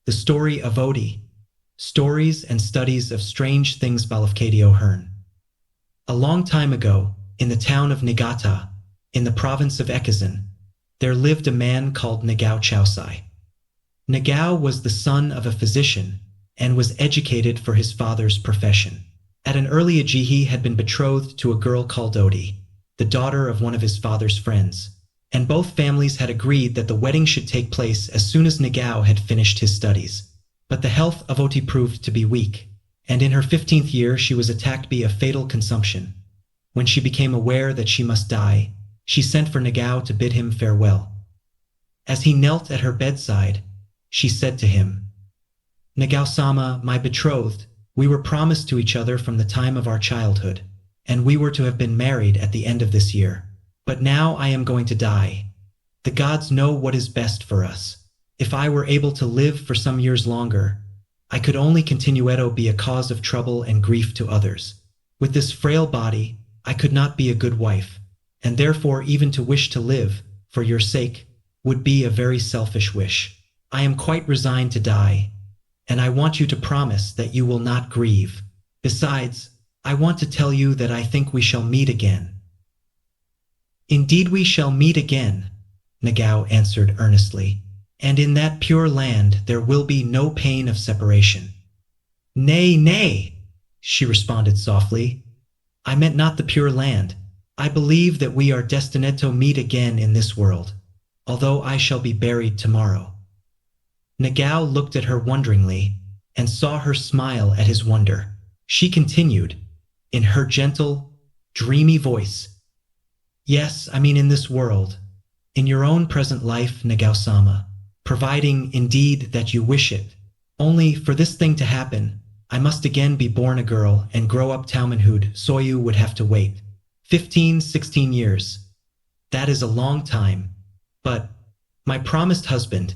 The Story of O-tei, Stories and Studies of Strange Things by Lafcadio Hearn. A long time ago, in the town of Niigata, in the province of Echizen, there lived a man called Nagao Chousai. Nagao was the son of a physician and was educated for his father's profession. At an early age he had been betrothed to a girl called O-tei, the daughter of one of his father's friends, and both families had agreed that the wedding should take place as soon as Nagao had finished his studies. But the health of O-tei proved to be weak, and in her 15th year she was attacked by a fatal consumption. When she became aware that she must die, she sent for Nagao to bid him farewell. As he knelt at her bedside, she said to him, "Nagao-sama, my betrothed, we were promised to each other from the time of our childhood, and we were to have been married at the end of this year. But now I am going to die. The gods know what is best for us. If I were able to live for some years longer, I could only continue to be a cause of trouble and grief to others. With this frail body, I could not be a good wife, and therefore even to wish to live, for your sake, would be a very selfish wish. I am quite resigned to die, and I want you to promise that you will not grieve. Besides, I want to tell you that I think we shall meet again." "Indeed we shall meet again," Nagao answered earnestly, "and in that pure land there will be no pain of separation." "Nay, nay," she responded softly. "I meant not the pure land. I believe that we are destined to meet again in this world, although I shall be buried tomorrow." Nagao looked at her wonderingly and saw her smile at his wonder. She continued, in her gentle, dreamy voice, "Yes, I mean in this world, in your own present life, Nagao-sama, providing, indeed, that you wish it. Only, for this thing to happen, I must again be born a girl and grow up to manhood, so you would have to wait 15, 16 years. That is a long time. But, my promised husband,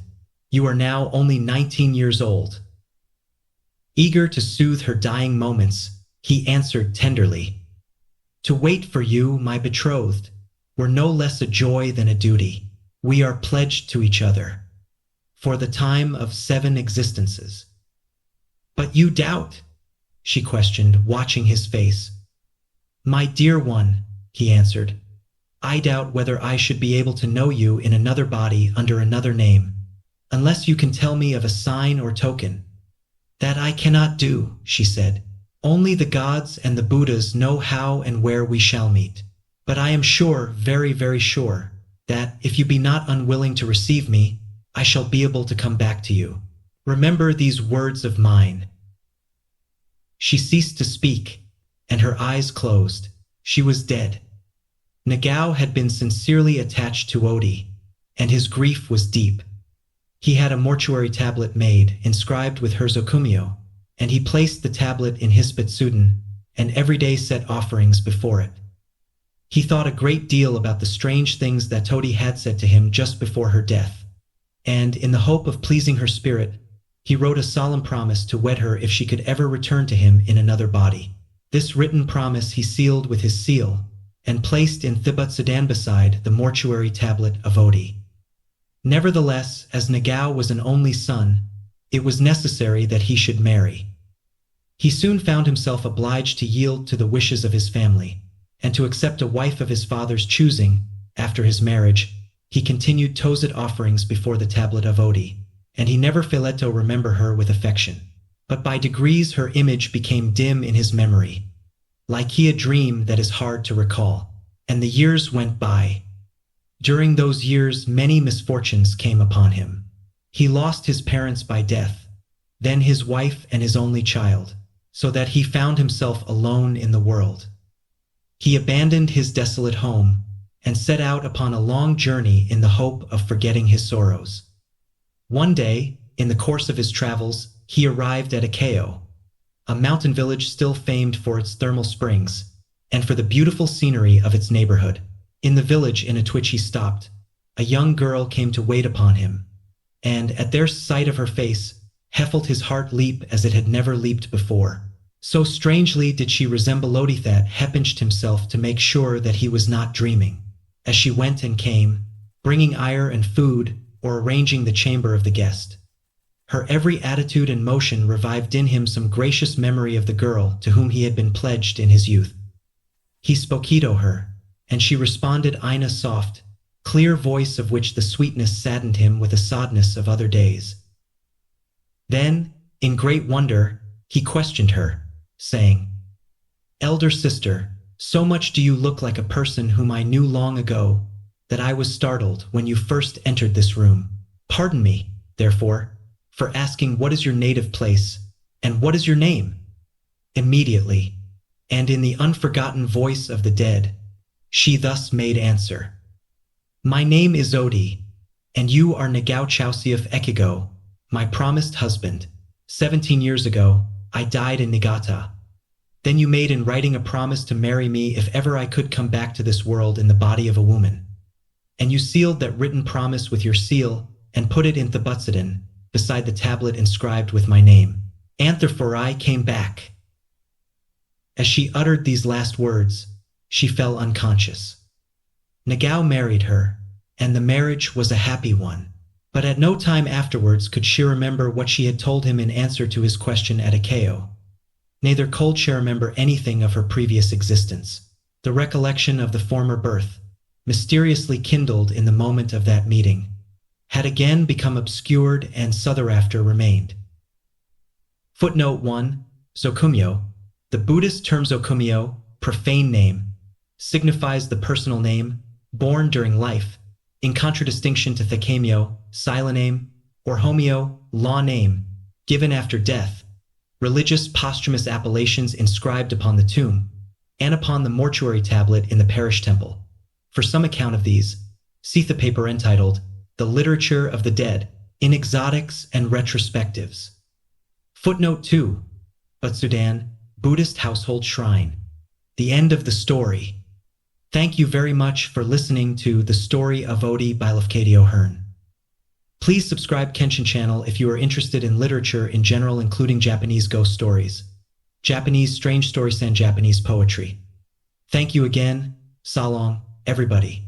you are now only 19 years old." Eager to soothe her dying moments, he answered tenderly, "To wait for you, my betrothed, were no less a joy than a duty. We are pledged to each other for the time of 7 existences." "But you doubt?" she questioned, watching his face. "My dear one," he answered, "I doubt whether I should be able to know you in another body under another name, unless you can tell me of a sign or token." "That I cannot do," she said. "Only the gods and the Buddhas know how and where we shall meet. But I am sure, very, very sure, that if you be not unwilling to receive me, I shall be able to come back to you. Remember these words of mine." She ceased to speak, and her eyes closed. She was dead. Nagao had been sincerely attached to O-tei, and his grief was deep. He had a mortuary tablet made, inscribed with her zokumyo, and he placed the tablet in his betsuden, and every day set offerings before it. He thought a great deal about the strange things that O-tei had said to him just before her death, and, in the hope of pleasing her spirit, he wrote a solemn promise to wed her if she could ever return to him in another body. This written promise he sealed with his seal, and placed in Thibutsudan beside the mortuary tablet of O-tei. Nevertheless, as Nagao was an only son, it was necessary that he should marry. He soon found himself obliged to yield to the wishes of his family, and to accept a wife of his father's choosing. After his marriage, he continued Tozet offerings before the tablet of O-tei, and he never failed to remember her with affection. But by degrees her image became dim in his memory, like a dream that is hard to recall, and the years went by. During those years many misfortunes came upon him. He lost his parents by death, then his wife and his only child, so that he found himself alone in the world. He abandoned his desolate home and set out upon a long journey in the hope of forgetting his sorrows. One day, in the course of his travels, he arrived at Akeo, a mountain village still famed for its thermal springs and for the beautiful scenery of its neighborhood. In the village in which he stopped, a young girl came to wait upon him, and at their sight of her face, felt his heart leap as it had never leaped before. So strangely did she resemble O-tei that he pinched himself to make sure that he was not dreaming. As she went and came, bringing ire and food, or arranging the chamber of the guest, Her every attitude and motion revived in him some gracious memory of the girl to whom he had been pledged in his youth. He spoke to her, and she responded in a soft, clear voice of which the sweetness saddened him with the sadness of other days. Then, in great wonder, he questioned her, saying, "Elder sister, so much do you look like a person whom I knew long ago, that I was startled when you first entered this room. Pardon me, therefore, for asking what is your native place, and what is your name?" Immediately, and in the unforgotten voice of the dead, she thus made answer, "My name is O-tei, and you are Nagao Chausi of Ekigo, my promised husband. 17 years ago, I died in Niigata. Then you made in writing a promise to marry me if ever I could come back to this world in the body of a woman. And you sealed that written promise with your seal and put it in the Butsudan, beside the tablet inscribed with my name. And therefore I came back." As she uttered these last words, she fell unconscious. Nagao married her, and the marriage was a happy one. But at no time afterwards could she remember what she had told him in answer to his question at Ikeo. Neither could she remember anything of her previous existence. The recollection of the former birth, mysteriously kindled in the moment of that meeting, had again become obscured and thereafter remained. Footnote 1. Zokumyo. The Buddhist term Zokumyo, profane name, signifies the personal name, born during life, in contradistinction to Thekemyo, silent name, or Homyo, law name, given after death, religious posthumous appellations inscribed upon the tomb, and upon the mortuary tablet in the parish temple. For some account of these, see the paper entitled, "The Literature of the Dead, in Exotics and Retrospectives." Footnote 2. Butsudan, Buddhist Household Shrine. The end of the story. Thank you very much for listening to The Story of O-tei by Lafcadio Hearn. Please subscribe Kenshin channel if you are interested in literature in general, including Japanese ghost stories, Japanese strange stories, and Japanese poetry. Thank you again. So long, everybody.